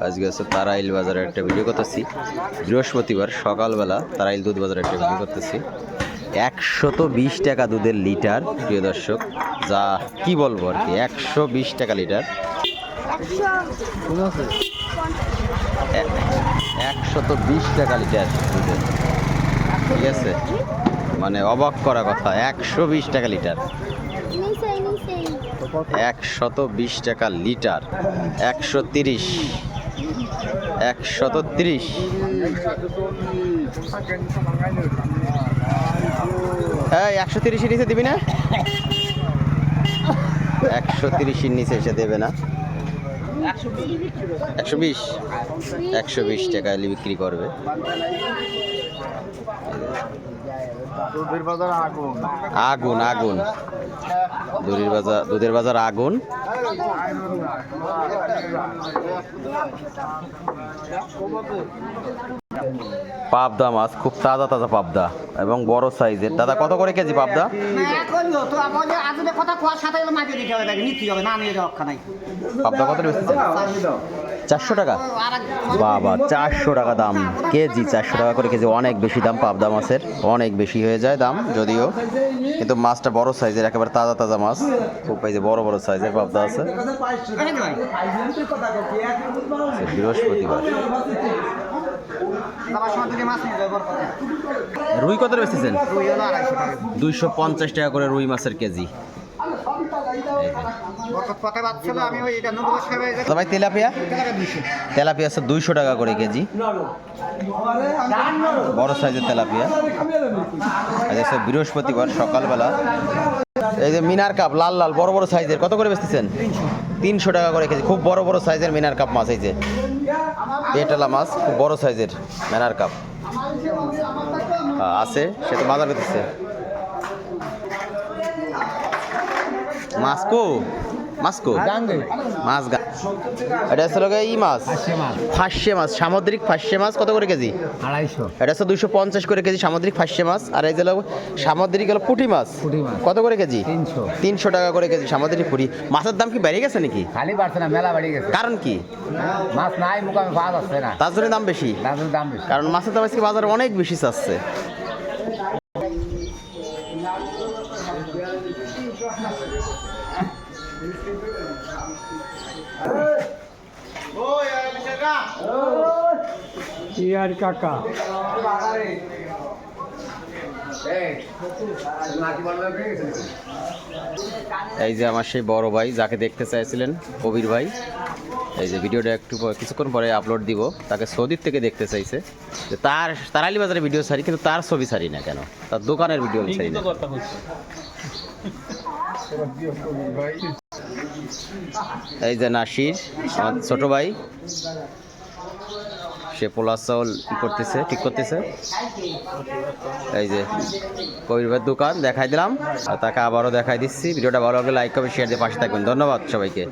আজকে হচ্ছে তারাইল বাজারে একটা ভিডিও করতেছি। বৃহস্পতিবার সকালবেলা তারাইল দুধ বাজারে একটা ভিডিও করতেছি। 120 টাকা দুধের লিটার, প্রিয় দর্শক, যা কি বলবো আর কি। 120 টাকা লিটার, 120 টাকা লিটার দুধের, ঠিক আছে? মানে অবাক করা কথা, 120 টাকা লিটার, 120 টাকা লিটার, 130, 130। হ্যাঁ, 130-এর নিচে দিবি না, 130-এর নিচে এসে দেবে না। 120 টাকায় বিক্রি করবে। আগুন আগুন, দুধের বাজার আগুন। পাবদা মাছ খুব তাজা তাজা পাবদা এবং বড় সাইজের। দাদা কত করে কেজি পাবদা? পাবদা কত বেচতেছেন? 400 টাকা। বাবা, 400 টাকা দাম কেজি, 400 টাকা করে কেজি। অনেক বেশি দাম পাবদা মাছের, অনেক বেশি হয়ে যায় দাম যদিও, কিন্তু মাছটা বড় সাইজের, একেবারে তাজা তাজা মাছ। খুব এই যে বড় বড় সাইজের পাবদা আছে। বৃহস্পতিবার। রুই কত বেচতেছেন? 250 টাকা করে রুই মাছের কেজি। ভাই তেলাপিয়া? তেলাপিয়া আছে 200 টাকা করে কেজি, বড় সাইজের তেলাপিয়া। বৃহস্পতিবার সকালবেলা। এই যে মিনার কাপ লাল লাল বড় বড় সাইজের, কত করে বেচতেছেন? 300 টাকা করে কেজি। খুব বড় বড় সাইজের মিনার কাপ মাছ। এই যে পেটালা মাছ, খুব বড় সাইজের মিনার কাপ আছে, সে তো বাজার পেতেছে। মাছকো মাছকো মাছ, এটা হচ্ছে ই মাছ, ফাঁসে মাছ, সামুদ্রিক ফাঁসে মাছ। কত করে কেজি? 250। এটা হচ্ছে 250 করে কেজি সামুদ্রিক ফাঁসে মাছ। আর এই যে সামুদ্রিক হলো পুঁটি মাছ, কত করে কেজি? 300 টাকা করে কেজি সামুদ্রিক পুঁটি মাছের দাম কি বেড়ে গেছে নাকি? খালি বাড়ছে না, মেলা বেড়ে গেছে। কারণ কি? মাছ নাই, মুকামে পাওয়া যাচ্ছে না, তার জন্য দাম বেশি। কারণ মাছের দাম আজকে বাজারে অনেক বেশি চাচ্ছে। কাকা এই যে আমার সেই বড় ভাই, যাকে দেখতে চাইছিলেন, কবির ভাই। এই যে ভিডিওটা একটু কিছুক্ষণ পরে আপলোড দিব। তাকে সৌদির থেকে দেখতে চাইছে যে তার তারাইলি বাজারে ভিডিও ছাড়ি, কিন্তু তার ছবি ছাড়ি না কেন, তার দোকানের ভিডিও ছাড়ি না। এই যে নাসির, আমার ছোট ভাই, সে পোলার চাউল করতেছে, ঠিক করতেছে। এই যে কবির ভাইয়ের দোকান দেখাই দিলাম, আর তাকে আবারও দেখাই দিচ্ছি। ভিডিওটা ভালো লাগলে লাইক করবেন, শেয়ার দিয়ে পাশে থাকবেন। ধন্যবাদ সবাইকে।